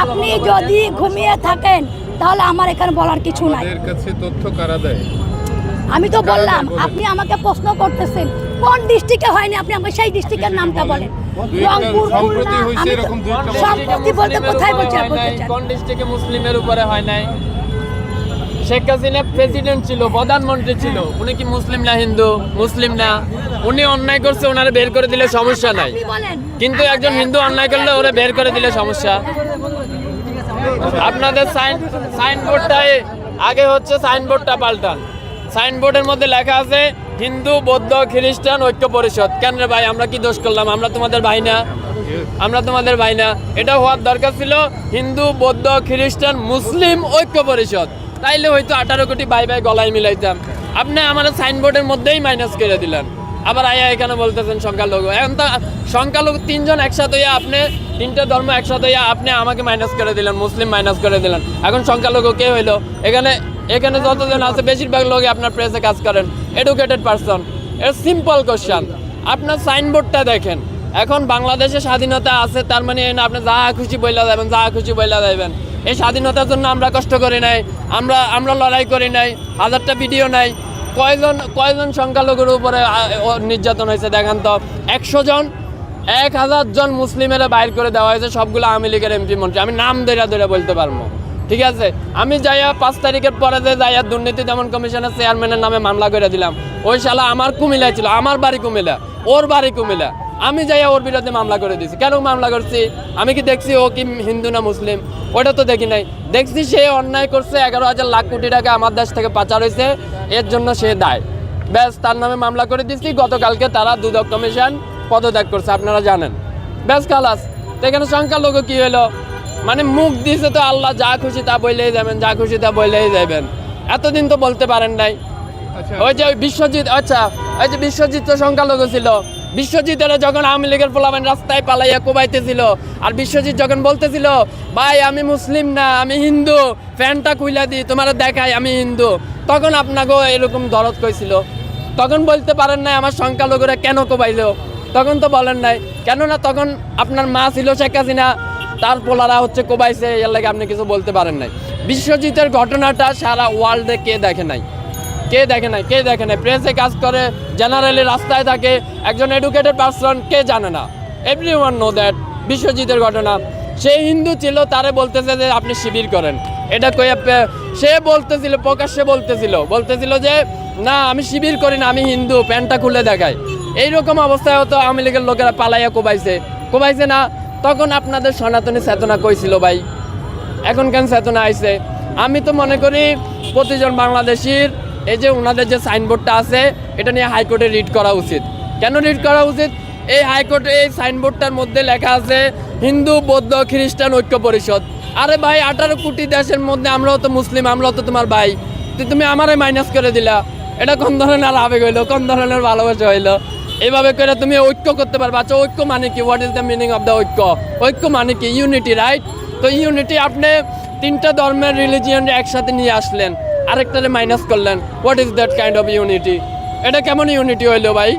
আপনি যদি ঘুমিয়ে থাকেন তাহলে আমার এখানে বলার কিছু নাই। এর কাছে তথ্য কারা দেয়? আমি তো বললাম, আপনি আমাকে প্রশ্ন করতেছেন কোন ডিস্ট্রিক্টে হয়নি, আপনি আমাকে সেই ডিস্ট্রিক্টের নামটা বলেন। রংপুর, সম্প্রতি খুলনা, হয়েছে আমি তো এরকম দুইটা সম্প্রতি বলতে কোথায় বলছেন? কোন ডিস্ট্রিক্টে মুসলিমের উপরে হয় নাই? শেখ হাসিনা প্রেসিডেন্ট ছিল, প্রধানমন্ত্রী ছিল, উনি কি মুসলিম না হিন্দু? মুসলিম না। উনি অন্যায় করছে, ওনারে বের করে দিলে সমস্যা নাই, আপনি বলেন। কিন্তু একজন হিন্দু অন্যায় করলে ওরে বের করে দিলে সমস্যা। আপনাদের সাইনবোর্ডটাই আগে হচ্ছে, সাইনবোর্ডটা পাল্টান। সাইনবোর্ডের মধ্যে লেখা আছে হিন্দু বৌদ্ধ খ্রিস্টান ঐক্য পরিষদ। কেন রে ভাই, আমরা কি দোষ করলাম? আমরা তোমাদের ভাই না? আমরা তোমাদের ভাই না? এটা হওয়ার দরকার ছিল হিন্দু বৌদ্ধ খ্রিস্টান মুসলিম ঐক্য পরিষদ, তাইলে হয়তো 18 কোটি ভাই ভাই গলায় মিলাইতাম। আপনি আমার সাইনবোর্ডের মধ্যেই মাইনাস করে দিলেন, আবার আয়া এখানে বলতেছেন সংখ্যালঘু। এখন তো সংখ্যালঘু তিনজন একসাথে হইয়া, আপনি তিনটে ধর্ম একসাথে হইয়া আপনি আমাকে মাইনাস করে দিলেন, মুসলিম মাইনাস করে দিলেন। এখন সংখ্যালঘু কে হইলো? এখানে এখানে যতজন আছে বেশিরভাগ লোকই আপনার প্রেসে কাজ করেন, এডুকেটেড পারসন। এর সিম্পল কোশ্চেন, আপনার সাইনবোর্ডটা দেখেন। এখন বাংলাদেশে স্বাধীনতা আছে, তার মানে না আপনি যা খুশি বইলা যাবেন, যা খুশি বইলা যাবেন। এই স্বাধীনতার জন্য আমরা কষ্ট করি নাই, আমরা লড়াই করি নাই, হাজারটা ভিডিও নাই। কয়জন সংখ্যালঘুর উপরে নির্যাতন হয়েছে দেখান তো? 100 জন, 1000 জন মুসলিমেরা বাইর করে দেওয়া হয়েছে, সবগুলো আওয়ামী লীগের এমপি মন্ত্রী। আমি নাম ধরে বলতে পারবো, ঠিক আছে? আমি যাইয়া 5 তারিখের পরে যে যাইয়া দুর্নীতি দমন কমিশনের চেয়ারম্যানের নামে মামলা করে দিলাম। ওই শালা আমার কুমিল্লায় ছিল, আমার বাড়ি কুমিল্লা, ওর বাড়ি কুমিল্লা। আমি যাইয়া ওর বিরুদ্ধে মামলা করে দিয়েছি। কেন মামলা করছি? আমি কি দেখছি ও কি হিন্দু না মুসলিম? ওটা তো দেখি নাই। দেখছি সে অন্যায় করছে, 11,000 লাখ কোটি টাকা আমার দেশ থেকে পাচার হয়েছে, এর জন্য সে দায়। ব্যাস, তার নামে মামলা করে দিচ্ছি। গতকালকে তারা দুদক কমিশন পদত্যাগ করছে, আপনারা জানেন। ব্যাস, খালাস। তো এখানে সংখ্যালঘু কি হলো? মানে মুখ দিয়েছে তো আল্লাহ, যা খুশি তা বললেই যাবেন, যা খুশি তা বললেই যাবেন। এতদিন তো বলতে পারেন নাই। ওই যে বিশ্বজিৎ, আচ্ছা ওই যে বিশ্বজিৎ তো সংখ্যালঘু ছিল। বিশ্বজিতের যখন আওয়ামী লীগের পোলাপান রাস্তায় পালাইয়া কোবাইতেছিল, আর বিশ্বজিৎ যখন বলতেছিল ভাই আমি মুসলিম না আমি হিন্দু, ফ্যানটা খুইলা দিই তোমার দেখাই আমি হিন্দু, তখন আপনাকেও এরকম দরদ কইছিল। তখন বলতে পারেন নাই আমার সংখ্যালঘুরা কেন কোবাইলো? তখন তো বলেন নাই। কেননা তখন আপনার মা ছিল শেখ হাসিনা, তার পোলারা হচ্ছে কোবাইছে, এর লাগে আপনি কিছু বলতে পারেন নাই। বিশ্বজিতের ঘটনাটা সারা ওয়ার্ল্ডে কে দেখে নাই? কে দেখে নাই? কে দেখে নাই? প্রেসে কাজ করে, জেনারেলি রাস্তায় থাকে, একজন এডুকেটেড পারসন, কে জানে না? Everyone know that. বিশ্বজিতের ঘটনা, সে হিন্দু ছিল, তারে বলতেছে যে আপনি শিবির করেন। এটা কই সে বলতেছিল, প্রকাশ্যে বলতেছিল যে না আমি শিবির করি না, আমি হিন্দু, প্যান্টটা খুলে দেখায়। এইরকম অবস্থায় হতো আওয়ামী লীগের লোকেরা পালাইয়া কোবাইছে না? তখন আপনাদের সনাতনী চেতনা কইছিল ভাই, এখন কেন চেতনা আইছে? আমি তো মনে করি প্রতিজন বাংলাদেশির এই যে ওনাদের যে সাইনবোর্ডটা আছে, এটা নিয়ে হাইকোর্টে রিট করা উচিত। কেন রিট করা উচিত? এই হাইকোর্টে এই সাইনবোর্ডটার মধ্যে লেখা আছে হিন্দু বৌদ্ধ খ্রিস্টান ঐক্য পরিষদ। আরে ভাই, 18 কোটি দেশের মধ্যে আমরাও তো মুসলিম, আমরাও তো তোমার ভাই, তুমি আমারে মাইনাস করে দিলা। এটা কোন ধরনের আবেগ হইলো? কোন ধরনের ভালোবাসা হইলো? এইভাবে করে তুমি ঐক্য করতে পারবে? আচ্ছা, ঐক্য মানে কি? What is the meaning of the ঐক্য? ঐক্য মানে কি? Unity, right? তো ইউনিটি, আপনি 3টা ধর্মের রিলিজিয়ন একসাথে নিয়ে আসলেন, আরেকটারে মাইনাস করলেন। What is that kind of unity? এটা কেমন ইউনিটি হইলো ভাই?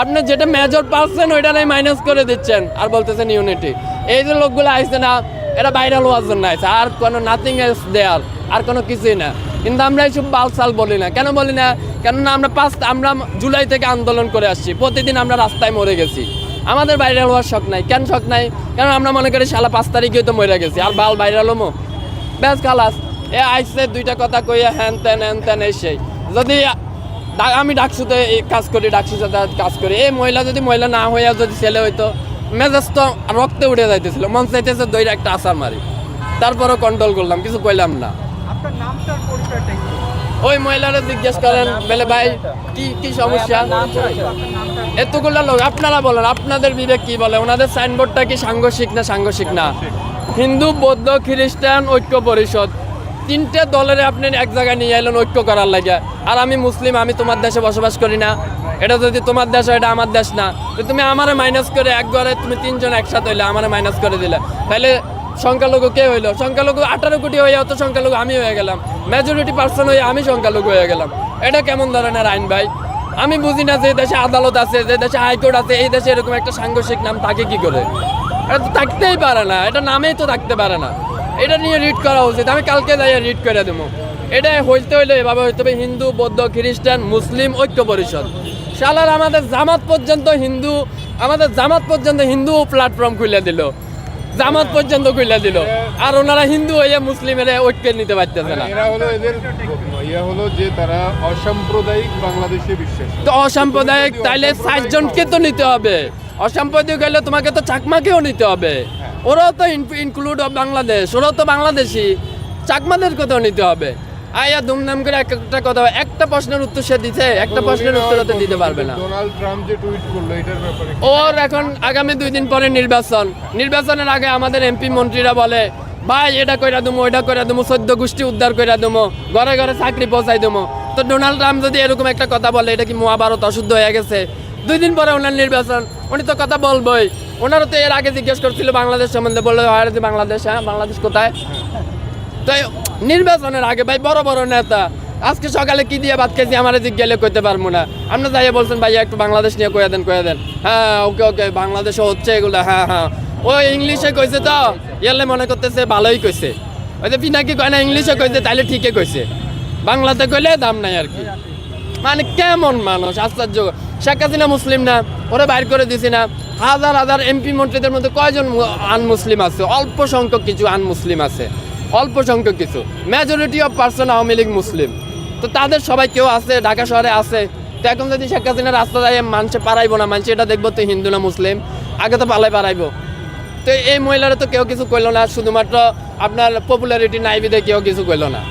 আপনি যেটা মেজর পারছেন ওইটারে মাইনাস করে দিচ্ছেন আর বলতেছেন ইউনিটি। এই যে লোকগুলো আইছে না, এটা ভাইরাল হওয়ার জন্য আইছে, আর কোনো নাথিং এলস দেয়ার, আর কোনো কিছুই না। কিন্তু আমরা এইসব বালসাল বলি না। কেন বলি না? কেননা আমরা জুলাই থেকে আন্দোলন করে আসছি, প্রতিদিন আমরা রাস্তায় মরে গেছি। আমাদের ভাইরাল হওয়ার শখ নাই। কেন শখ নাই? কারণ আমরা মনে করি শালা 5 তারিখে তো মরে গেছি, আর ভাইরাল হমো। ব্যাস, খালাস। এ আইসে 2টা কথা কইয়া হ্যান তেন এসে, যদি আমি ডাকসুতে কাজ করি, ডাকসুতে কাজ করি, এই মহিলা যদি মহিলা না হইয়া যদি ছেলে হইতো, মেজাজ তো রক্তে উঠে যাইতেছিল, মন চাইতেছে দইরা একটা আসার মারি। তারপরও কন্ট্রোল করলাম, কিছু কইলাম না। ওই মহিলারা জিজ্ঞেস করেন বলে ভাই কি সমস্যা? এতগুলো লোক, আপনারা বলেন, আপনাদের বিবেক কি বলে? ওনাদের সাইনবোর্ডটা কি সাংঘর্ষিক না? হিন্দু বৌদ্ধ খ্রিস্টান ঐক্য পরিষদ, 3টে দলের আপনি এক জায়গায় নিয়ে এলেন ঐক্য করার লাগে। আর আমি মুসলিম, আমি তোমার দেশে বসবাস করি না। এটা যদি তোমার দেশ হয়, এটা আমার দেশ না। তো তুমি আমারে মাইনাস করে, এক ঘরে তুমি 3 জন একসাথে হইলে, আমারে মাইনাস করে দিলে, তাহলে সংখ্যালঘু কে হইলো? সংখ্যালঘু 18 কোটি হয়ে তো সংখ্যালঘু আমি হয়ে গেলাম, মেজরিটি পার্সন হয়ে আমি সংখ্যালঘু হয়ে গেলাম। এটা কেমন ধরনের আইন ভাই? আমি বুঝি না যে দেশে আদালত আছে, যে দেশে হাইকোর্ট আছে, এই দেশে এরকম একটা সাংঘর্ষিক নাম থাকে কি করে? এটা তো থাকতেই পারে না, এটা নামেই তো থাকতে পারে না। এটা নিয়ে রিড করা উচিত, আমি কালকে যাই রিড করে দেবো। এটা হইতে হইলে এভাবে হইতে হবে হিন্দু বৌদ্ধ খ্রিস্টান মুসলিম ঐক্য পরিষদ। শালার আমাদের জামাত পর্যন্ত হিন্দু প্ল্যাটফর্ম খুলে দিল, জামাত পর্যন্ত খুলে দিল, আর ওনারা হিন্দু হয়ে মুসলিমের ঐক্য নিতে পারতেছে না। এরা হলো এদের হলো যে তারা অসাম্প্রদায়িক বাংলাদেশে বিশ্বাস। তো অসাম্প্রদায়িক তাইলে 60 জনকে তো নিতে হবে, অসাম্প্রদায়িক হলে তোমাকে তো চাকমাকেও নিতে হবে। ওরাও তো ইনক্লুড অফ বাংলাদেশ, ওরাও তো বাংলাদেশি, চাকমাদের কথাও নিতে হবে। আয়া দুমদাম করে একটা কথা, একটা প্রশ্নের উত্তর সে দিতে, একটা প্রশ্নের উত্তর তো দিতে পারবে না। ডোনাল্ড ট্রাম্প যে টুইট করলো এটার ব্যাপারে ওর এখন আগামী 2 দিন পরে নির্বাচনের আগে আমাদের এমপি মন্ত্রীরা বলে ভাই এটা কইরা দেবো, ওইটা কইরা দেবো, 14 গোষ্ঠী উদ্ধার কইরা দেবো, ঘরে ঘরে চাকরি পৌঁছাই দেবো। তো ডোনাল্ড ট্রাম্প যদি এরকম একটা কথা বলে, এটা কি মহাভারত অশুদ্ধ হয়ে গেছে? 2 দিন পরে ওনার নির্বাচন, উনি তো কথা বলবই। ওনারা তো এর আগে জিজ্ঞেস করছিল বাংলাদেশ সম্বন্ধে, বললো বাংলাদেশ, হ্যাঁ বাংলাদেশ কোথায়? তো নির্বাচনের আগে ভাই বড় বড় নেতা আজকে সকালে কি দিয়ে ভাত খেয়েছি আমার জিজ্ঞাসা করতে পারবো না। আপনার যাইয়া বলছেন ভাইয়া একটু বাংলাদেশ নিয়ে কয়ে দেন, হ্যাঁ ওকে বাংলাদেশও হচ্ছে এগুলো, হ্যাঁ ও ইংলিশে কইছে তো ইয়ালে মনে করতেছে ভালোই কইছে, ওই যে পিনাকি কয় না ইংলিশে কইছে তাইলে ঠিকই কইছে, বাংলাতে কইলে দাম নাই আর কি। মানে কেমন মানুষ, আশ্চর্য। শেখ হাসিনা মুসলিম না, ওরা বাইর করে দিছি না? হাজার এমপি মন্ত্রীদের মধ্যে কয়জন আনমুসলিম আছে? অল্প সংখ্যক কিছু আনমুসলিম আছে, অল্প সংখ্যক কিছু। Majority of person Awami League মুসলিম। তো তাদের সবাই কেউ আছে, ঢাকা শহরে আছে। তো এখন যদি শেখ হাসিনা রাস্তা যায় মানুষে পারাইবো না, মানুষ এটা দেখবো তো হিন্দু না মুসলিম, আগে তো পারাইবো। তো এই মহিলারা তো কেউ কিছু কইলো না, শুধুমাত্র আপনার পপুলারিটি নাই বিধে কেউ কিছু কইলো না।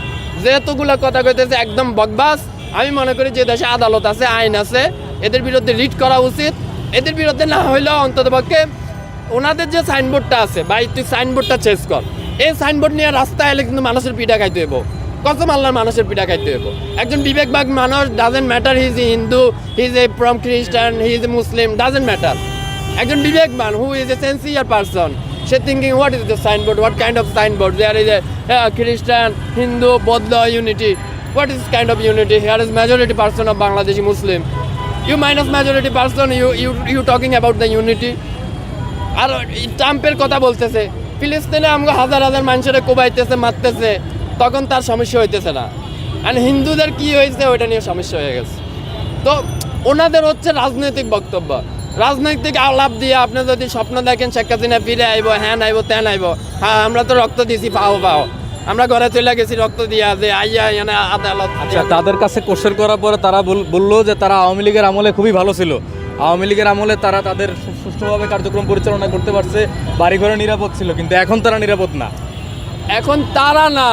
যেহেতুগুলো কথা কইতেছে একদম বকবাস। আমি মনে করি যে দেশে আদালত আছে, আইন আছে, এদের বিরুদ্ধে রিট করা উচিত। এদের বিরুদ্ধে না হইলেও অন্ততপক্ষে ওনাদের যে সাইনবোর্ডটা আছে, ভাই তুই সাইনবোর্ডটা চেঞ্জ কর। এই সাইনবোর্ড নিয়ে রাস্তায় এলে কিন্তু মানুষের পিঠা খাইতে হইব, কসম আল্লাহর মানুষের পিঠা খাইতে হইব। একজন বিবেকবাগ মানুষ, doesn't matter he is a Hindu, he is a from Christian, he is a Muslim, doesn't matter. একজন বিবেকবান who is a sincere person, সে thinking what is the signboard, what kind of signboard, there is a Christian Hindu Bauddha unity, what is kind of unity, here is majority person of Bangladeshi Muslim, you minus majority person, you talking about the unity. আর ট্রাম্পের কথা বলতেছে, ফিলিস্তিনে আমাকে হাজার মানুষের কোবাইতেছে, মারতেছে, তখন তার সমস্যা হইতেছে না। আর হিন্দুদের কি হয়েছে ওইটা নিয়ে সমস্যা হয়ে গেছে। তো ওনাদের হচ্ছে রাজনৈতিক বক্তব্য, রাজনৈতিক আলাপ দিয়ে আপনি যদি স্বপ্ন দেখেন শেখ হাসিনা ফিরে আইব, হ্যাঁ আইব তেন আইব, হ্যাঁ আমরা তো রক্ত দিয়েছি, পাও আমরা ঘরে চলে গেছি রক্ত দিয়া, যে আইয়া এনে আদালত। আচ্ছা, তাদের কাছে কোশ্চেন করার পরে তারা বললো যে তারা আওয়ামী লীগের আমলে খুবই ভালো ছিল, আওয়ামী লীগের আমলে তারা তাদের সুষ্ঠুভাবে কার্যক্রম পরিচালনা করতে পারছে, বাড়িঘরে নিরাপদ ছিল, কিন্তু এখন তারা নিরাপদ না। এখন তারা না,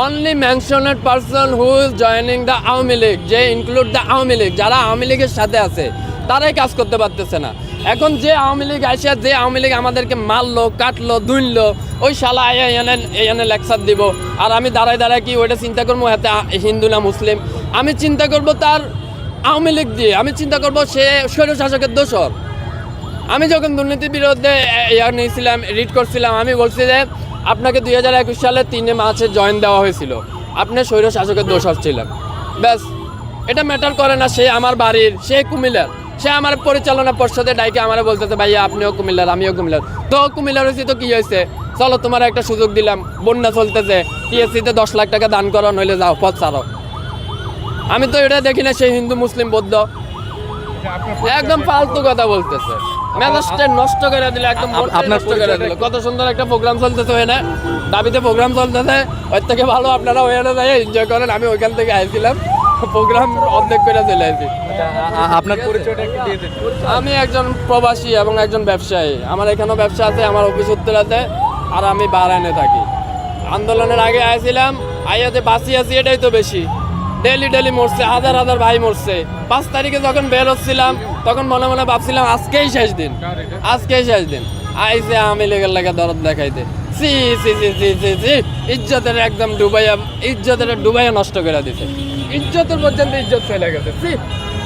only মেনশনেড person who is joining the Awami League, যে ইনক্লুড দ্য আওয়ামী লীগ, যারা আওয়ামী লীগের সাথে আছে তারাই কাজ করতে পারতেছে না। এখন যে আওয়ামী লীগ আসে, যে আওয়ামী লীগ আমাদেরকে মারলো, কাটলো, দুইনলো, ওই শালা এনে লেকচার দিব, আর আমি দাঁড়ায় কি ওইটা চিন্তা করবো হাতে হিন্দু না মুসলিম? আমি চিন্তা করবো তার আওয়ামী লীগ দিয়ে, আমি চিন্তা করবো সে স্বৈরশাসকের দোষর। আমি যখন দুর্নীতির বিরুদ্ধে নিয়েছিলাম, রিড করছিলাম, আমি বলছি যে আপনাকে 2021 সালে 3 মার্চে জয়েন দেওয়া হয়েছিল, আপনি স্বৈরশাসকের দোষর ছিলেন, ব্যাস। এটা ম্যাটার করে না সে আমার বাড়ির, সে কুমিল্লার, সে আমার পরিচালনা পর্ষদে ডাইকে আমার বলতেছে ভাইয়া আপনিও কুমিল্লার, আমিও কুমিল্লার। তো কুমিল্লার হয়েছি তো কি হয়েছে, চলো তোমার একটা সুযোগ দিলাম, বন্যা চলতেছে, টিএসসিতে 10 লাখ টাকা দান করো, নইলে যাও পথ ছাড়ো। আমি তো এটা দেখি না সে হিন্দু মুসলিম বৌদ্ধ, একদম ফালতু কথা বলতেছে, মেজাজটা নষ্ট করে দিল, একদম নষ্ট করে দিল। কত সুন্দর একটা প্রোগ্রাম চলতেছে, হয় না দাবিতে প্রোগ্রাম চলতেছে, ওর থেকে ভালো আপনারা ওখানে যাই এনজয় করেন। আমি ওইখান থেকে আসছিলাম, প্রোগ্রাম অর্ধেক করে চলে আসি। আপনার পরিচয়টা একটু দিয়ে দিন। আমি একজন প্রবাসী এবং একজন ব্যবসায়ী, আমার এখানেও ব্যবসা আছে, আমার অফিস উত্তরাতে, আর আমি বাহরাইনে থাকি। আন্দোলনের আগে আসছিলাম, আইয়াতে বাঁচি আছি, এটাই তো বেশি। ডেলি মরছে, হাজার ভাই মরছে। 5 তারিখে যখন বের হচ্ছিলাম তখন মনে মনে ভাবছিলাম আজকেই শেষ দিন। আইসে আমি লেগের লেগে দরদ দেখাইতে, সি ইজ্জতের একদম ডুবাইয়া নষ্ট করে দিছে। ইজ্জতের পর্যন্ত ইজ্জত চলে গেছে।